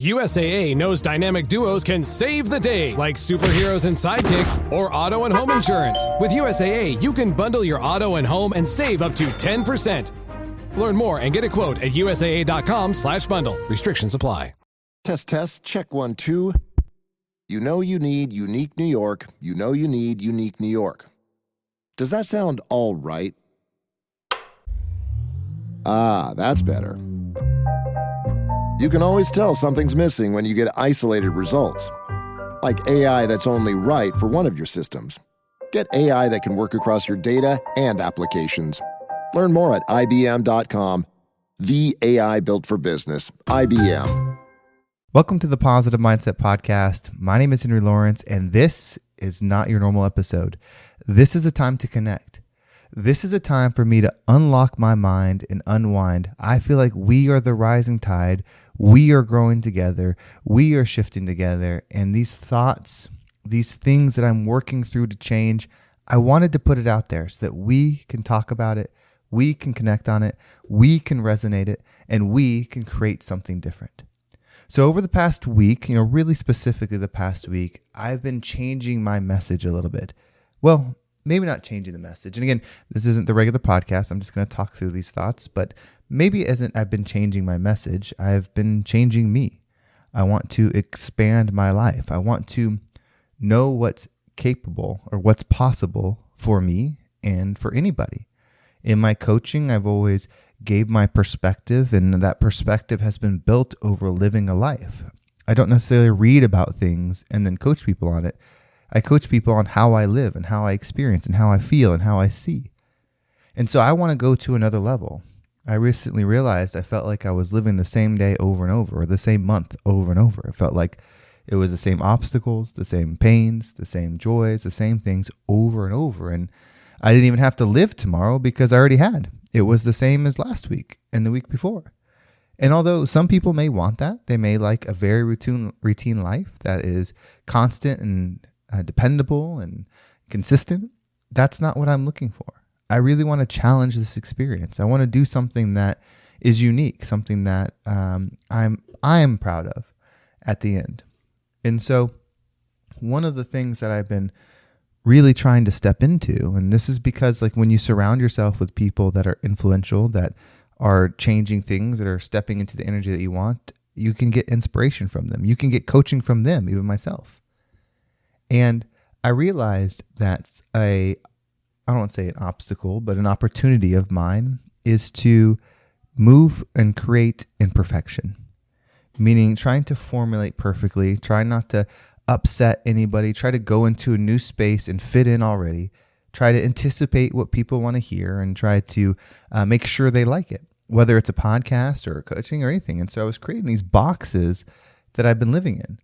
USAA knows dynamic duos can save the day, like superheroes and sidekicks or auto and home insurance. With USAA, you can bundle your auto and home and save up to 10%. Learn more and get a quote at USAA.com/bundle. Restrictions apply. Test, check 1, 2. You know you need unique New York. You know you need unique New York. Does that sound all right? Ah, that's better. You can always tell something's missing when you get isolated results. Like AI that's only right for one of your systems. Get AI that can work across your data and applications. Learn more at IBM.com. The AI built for business. IBM. Welcome to the Positive Mindset Podcast. My name is Henry Lawrence, and this is not your normal episode. This is a time to connect. This is a time for me to unlock my mind and unwind. I feel like we are the rising tide. We are growing together. We are shifting together. And these thoughts, these things that I'm working through to change, I wanted to put it out there so that we can talk about it. We can connect on it. We can resonate it. And we can create something different. So over the past week, really specifically the past week, I've been changing my message a little bit. Well, maybe not changing the message. And again, this isn't the regular podcast. I'm just going to talk through these thoughts, but maybe it isn't I've been changing my message. I've been changing me. I want to expand my life. I want to know what's capable or what's possible for me and for anybody. In my coaching, I've always gave my perspective, and that perspective has been built over living a life. I don't necessarily read about things and then coach people on it. I coach people on how I live and how I experience and how I feel and how I see. And so I want to go to another level. I recently realized I felt like I was living the same day over and over, or the same month over and over. It felt like it was the same obstacles, the same pains, the same joys, the same things over and over. And I didn't even have to live tomorrow because I already had. It was the same as last week and the week before. And although some people may want that, they may like a very routine life that is constant and dependable and consistent. That's not what I'm looking for. I really want to challenge this experience. I want to do something that is unique, something that I am proud of at the end. And so one of the things that I've been really trying to step into, and this is because when you surround yourself with people that are influential, that are changing things, that are stepping into the energy that you want, you can get inspiration from them. You can get coaching from them, even myself. And I realized that I don't want to say an obstacle, but an opportunity of mine is to move and create imperfection, meaning trying to formulate perfectly, try not to upset anybody, try to go into a new space and fit in already, try to anticipate what people want to hear and try to make sure they like it, whether it's a podcast or coaching or anything. And so I was creating these boxes that I've been living in.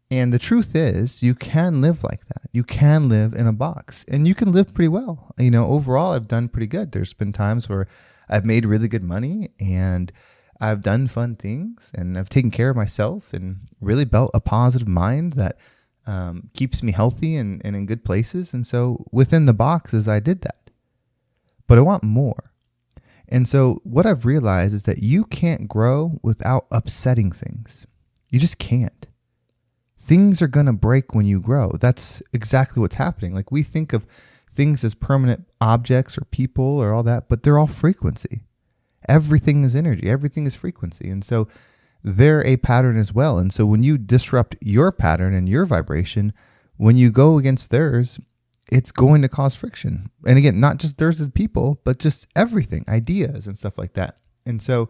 And the truth is, you can live like that. You can live in a box and you can live pretty well. Overall, I've done pretty good. There's been times where I've made really good money and I've done fun things and I've taken care of myself and really built a positive mind that keeps me healthy and in good places. And so within the boxes, I did that. But I want more. And so what I've realized is that you can't grow without upsetting things. You just can't. Things are going to break when you grow. That's exactly what's happening. We think of things as permanent objects or people or all that, but they're all frequency. Everything is energy. Everything is frequency. And so they're a pattern as well. And so when you disrupt your pattern and your vibration, when you go against theirs, it's going to cause friction. And again, not just theirs as people, but just everything, ideas and stuff like that. And so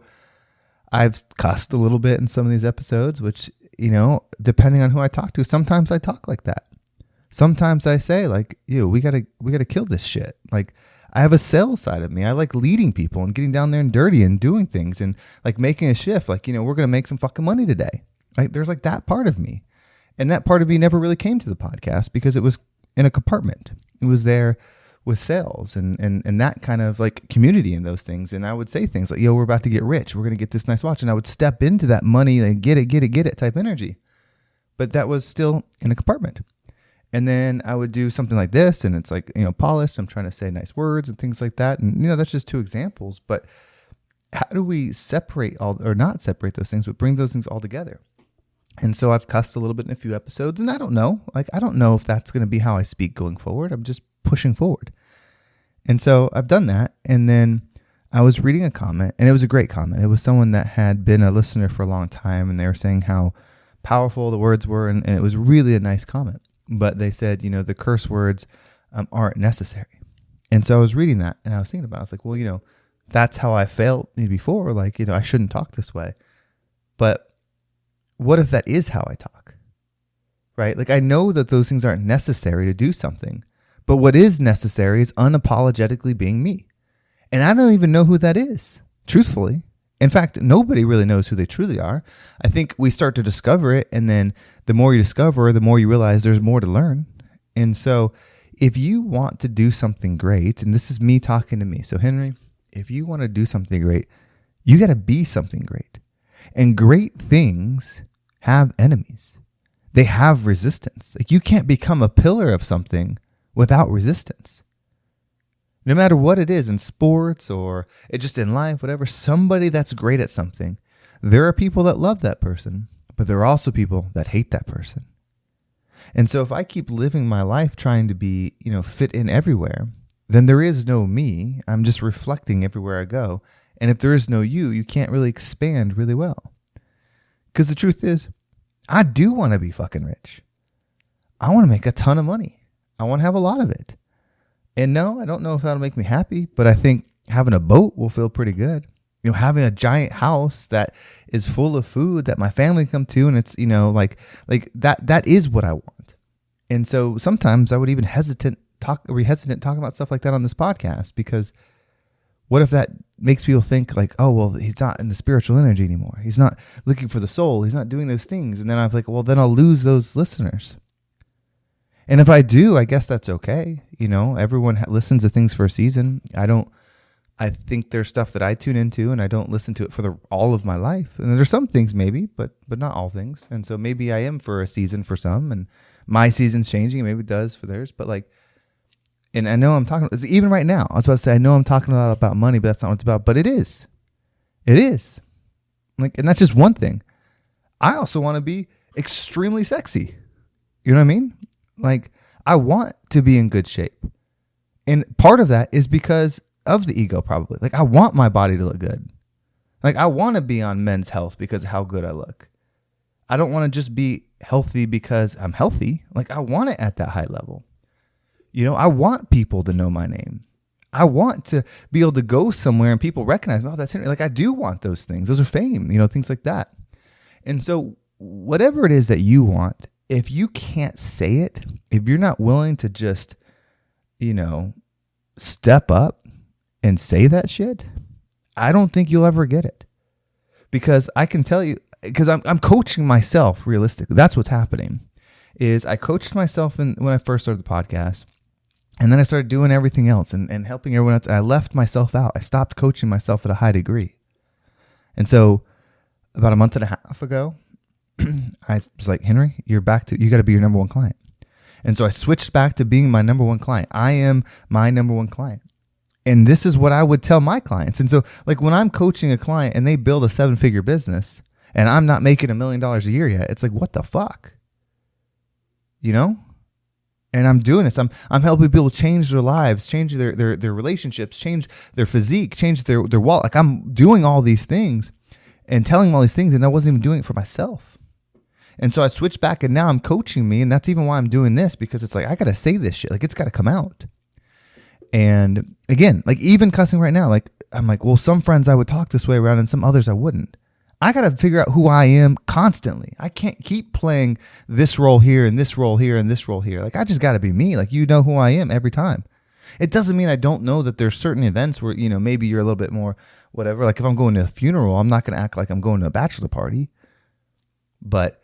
I've cussed a little bit in some of these episodes, which, depending on who I talk to, sometimes I talk like that. Sometimes I say we gotta kill this shit. I have a sales side of me. I like leading people and getting down there and dirty and doing things and making a shift. We're going to make some fucking money today. There's that part of me. And that part of me never really came to the podcast because it was in a compartment. It was there with sales and that kind of community and those things. And I would say things like, we're about to get rich. We're going to get this nice watch. And I would step into that money and get it type energy. But that was still in a compartment. And then I would do something like this and it's polished. I'm trying to say nice words and things like that. And, that's just two examples. But how do we separate or not separate those things, but bring those things all together? And so I've cussed a little bit in a few episodes, and I don't know. I don't know if that's going to be how I speak going forward. I'm just pushing forward. And so I've done that. And then I was reading a comment, and it was a great comment. It was someone that had been a listener for a long time, and they were saying how powerful the words were, and it was really a nice comment. But they said, the curse words aren't necessary. And so I was reading that, and I was thinking about it. I was like, well, that's how I felt before. I shouldn't talk this way. But what if that is how I talk? Right? I know that those things aren't necessary to do something, but what is necessary is unapologetically being me. And I don't even know who that is, truthfully. In fact, nobody really knows who they truly are. I think we start to discover it, and then the more you discover, the more you realize there's more to learn. And so if you want to do something great, and this is me talking to me. So Henry, if you want to do something great, you got to be something great. And great things have enemies. They have resistance. You can't become a pillar of something without resistance. No matter what it is in sports or just in life, whatever, somebody that's great at something, there are people that love that person, but there are also people that hate that person. And so if I keep living my life trying to be, fit in everywhere, then there is no me. I'm just reflecting everywhere I go. And if there is no you, you can't really expand really well. Because the truth is, I do want to be fucking rich. I want to make a ton of money. I want to have a lot of it. And no, I don't know if that'll make me happy, but I think having a boat will feel pretty good. Having a giant house that is full of food that my family come to, and it's, that is what I want. And so sometimes I would even hesitant talking about stuff like that on this podcast, because what if that makes people think oh, well, he's not in the spiritual energy anymore. He's not looking for the soul. He's not doing those things. And then I'm well, then I'll lose those listeners. And if I do, I guess that's okay. Everyone listens to things for a season. I think there's stuff that I tune into, and I don't listen to it for all of my life. And there's some things maybe, but not all things. And so maybe I am for a season for some, and my season's changing. Maybe it does for theirs. But and I know I'm talking, even right now, I was about to say, I know I'm talking a lot about money, but that's not what it's about. But it is. It is. And that's just one thing. I also want to be extremely sexy. You know what I mean? I want to be in good shape. And part of that is because of the ego, probably. I want my body to look good. I want to be on Men's Health because of how good I look. I don't want to just be healthy because I'm healthy. I want it at that high level. I want people to know my name. I want to be able to go somewhere and people recognize me. Oh, that's Henry. I do want those things. Those are fame, things like that. And so whatever it is that you want, if you can't say it, if you're not willing to just, step up and say that shit, I don't think you'll ever get it. Because I can tell you, because I'm coaching myself realistically. That's what's happening. Is I coached myself when I first started the podcast, and then I started doing everything else and helping everyone else. And I left myself out. I stopped coaching myself at a high degree. And so about a month and a half ago, I was like, Henry, you got to be your number one client. And so I switched back to being my number one client. I am my number one client. And this is what I would tell my clients. And so when I'm coaching a client and they build a 7-figure business and I'm not making $1 million a year yet, it's what the fuck? And I'm doing this. I'm helping people change their lives, change their relationships, change their physique, change their wallet. I'm doing all these things and telling them all these things, and I wasn't even doing it for myself. And so I switched back, and now I'm coaching me, and that's even why I'm doing this, because it's I got to say this shit. It's got to come out. And again, even cussing right now, I'm well, some friends I would talk this way around, and some others I wouldn't. I got to figure out who I am constantly. I can't keep playing this role here and this role here and this role here. I just got to be me. You know who I am every time. It doesn't mean I don't know that there's certain events where, maybe you're a little bit more whatever. If I'm going to a funeral, I'm not going to act like I'm going to a bachelor party. But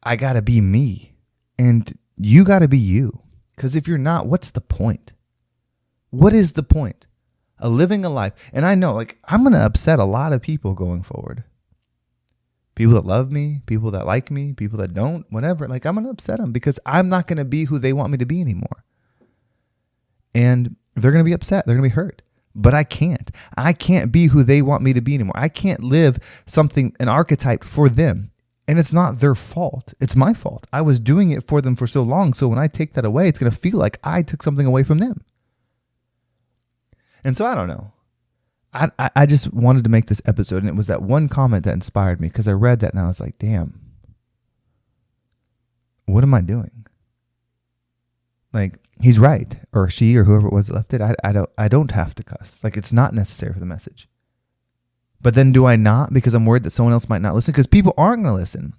I got to be me. And you got to be you. Because if you're not, what's the point? What is the point of living a life? And I know, I'm going to upset a lot of people going forward. People that love me, people that like me, people that don't, whatever. I'm going to upset them because I'm not going to be who they want me to be anymore. And they're going to be upset. They're going to be hurt. But I can't. I can't be who they want me to be anymore. I can't live an archetype for them. And it's not their fault. It's my fault. I was doing it for them for so long. So when I take that away, it's going to feel like I took something away from them. And so I don't know. I just wanted to make this episode, and it was that one comment that inspired me, because I read that and I was like, damn, what am I doing? Like, he's right, or she, or whoever it was that left it. I don't have to cuss. Like, it's not necessary for the message. But then do I not, because I'm worried that someone else might not listen? Because people aren't going to listen.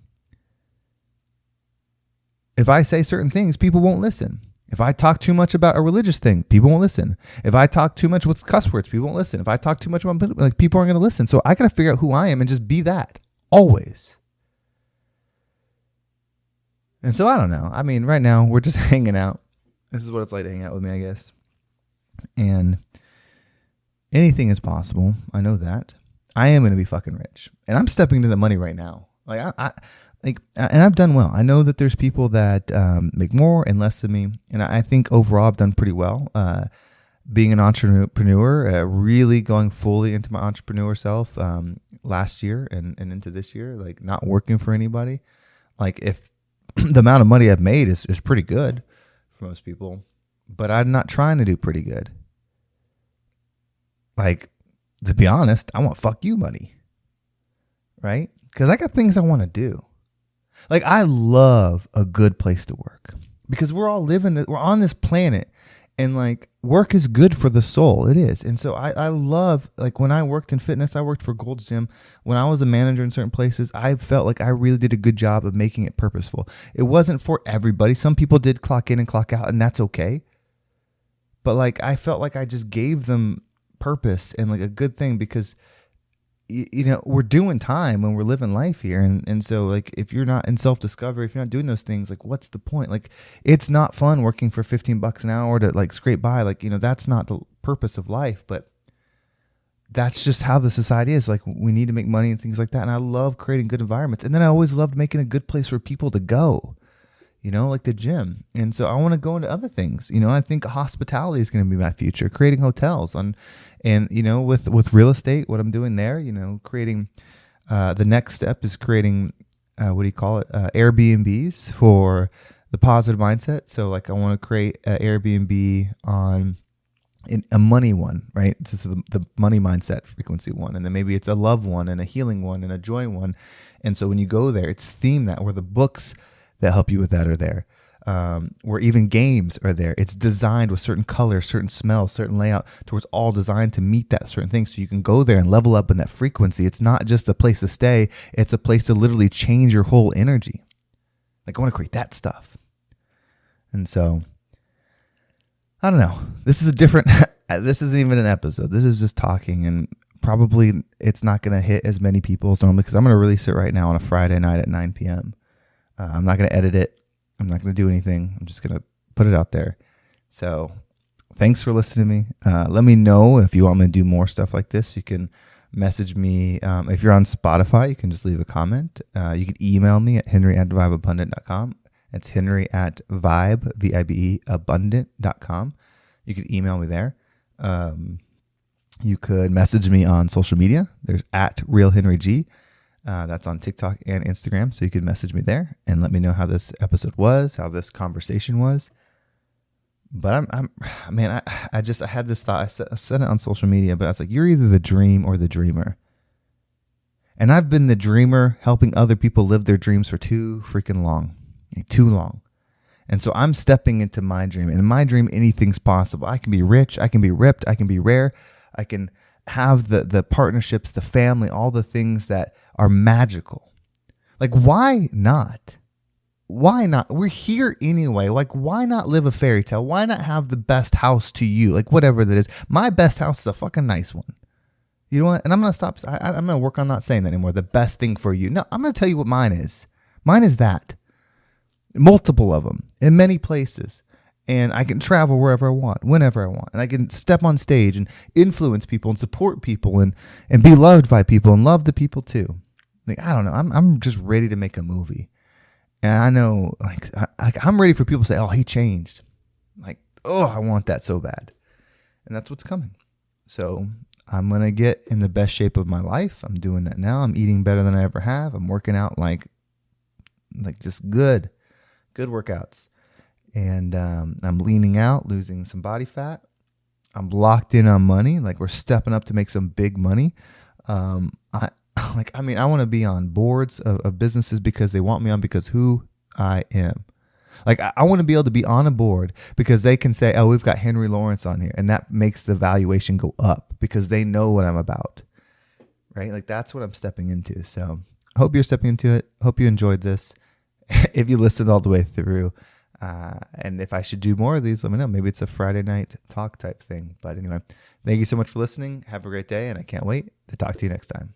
If I say certain things, people won't listen. If I talk too much about a religious thing, people won't listen. If I talk too much with cuss words, people won't listen. If I talk too much about, like, people aren't going to listen. So I got to figure out who I am and just be that always. And so I don't know. I mean, right now we're just hanging out. This is what it's like to hang out with me, I guess. And anything is possible. I know that. I am going to be fucking rich, and I'm stepping into the money right now. Like and I've done well. I know that there's people that make more and less than me, and I think overall I've done pretty well. Being an entrepreneur, really going fully into my entrepreneur self last year and into this year, like not working for anybody. Like, if the amount of money I've made is pretty good for most people, but I'm not trying to do pretty good. Like, to be honest, I want fuck you money, right? Because I got things I want to do. Like, I love a good place to work, because we're all we're on this planet, and like, work is good for the soul. It is. And so I love, like, when I worked in fitness, I worked for Gold's Gym. When I was a manager in certain places, I felt like I really did a good job of making it purposeful. It wasn't for everybody. Some people did clock in and clock out, and that's okay. But like, I felt like I just gave them purpose and like a good thing, because you know, we're doing time when we're living life here, and so like, if you're not in self-discovery, if you're not doing those things, like, what's the point? Like, it's not fun working for $15 an hour to like scrape by. Like, you know, that's not the purpose of life, but that's just how the society is. Like, we need to make money and things like that. And I love creating good environments, and then I always loved making a good place for people to go, you know, like the gym. And so I want to go into other things. You know, I think hospitality is going to be my future, creating hotels and, you know, with real estate, what I'm doing there, you know, creating, the next step is creating, Airbnbs for the positive mindset. So like, I want to create an Airbnb on a money one, right? This is the money mindset frequency one. And then maybe it's a love one and a healing one and a joy one. And so when you go there, it's themed that, where the books that help you with that are there. Where even games are there. It's designed with certain colors, certain smells, certain layout, towards all designed to meet that certain thing. So you can go there and level up in that frequency. It's not just a place to stay. It's a place to literally change your whole energy. Like, I want to create that stuff. And so, I don't know. This is a different, this isn't even an episode. This is just talking, and probably it's not going to hit as many people as normally, because I'm going to release it right now on a Friday night at 9 p.m. I'm not going to edit it. I'm not going to do anything. I'm just going to put it out there. So thanks for listening to me. Let me know if you want me to do more stuff like this. You can message me. If you're on Spotify, you can just leave a comment. You can email me at henry@vibeabundant.com. It's henry@vibe, V-I-B-E, abundant.com. You can email me there. You could message me on social media. There's @RealHenryG. That's on TikTok and Instagram. So you could message me there and let me know how this episode was, how this conversation was. But I had this thought. I said it on social media, but I was like, you're either the dream or the dreamer. And I've been the dreamer helping other people live their dreams for too freaking long, too long. And so I'm stepping into my dream. And in my dream, anything's possible. I can be rich. I can be ripped. I can be rare. I can have the partnerships, the family, all the things that are magical. Like, why not? Why not? We're here anyway. Like, why not live a fairy tale? Why not have the best house to you? Like, whatever that is. My best house is a fucking nice one. You know what? And I'm going to stop. I'm going to work on not saying that anymore. The best thing for you. No, I'm going to tell you what mine is. Mine is that. Multiple of them in many places. And I can travel wherever I want, whenever I want. And I can step on stage and influence people and support people and be loved by people and love the people too. Like, I don't know. I'm just ready to make a movie. And I know, like I'm ready for people to say, oh, he changed. Like, oh, I want that so bad. And that's what's coming. So I'm going to get in the best shape of my life. I'm doing that now. I'm eating better than I ever have. I'm working out like like just good workouts. And I'm leaning out, losing some body fat. I'm locked in on money. Like we're stepping up to make some big money. I want to be on boards of businesses because they want me on because who I am. Like I want to be able to be on a board because they can say, oh, we've got Henry Lawrence on here. And that makes the valuation go up because they know what I'm about. Right? Like that's what I'm stepping into. So I hope you're stepping into it. Hope you enjoyed this. If you listened all the way through. And if I should do more of these, let me know. Maybe it's a Friday night talk type thing. But anyway, thank you so much for listening. Have a great day. And I can't wait to talk to you next time.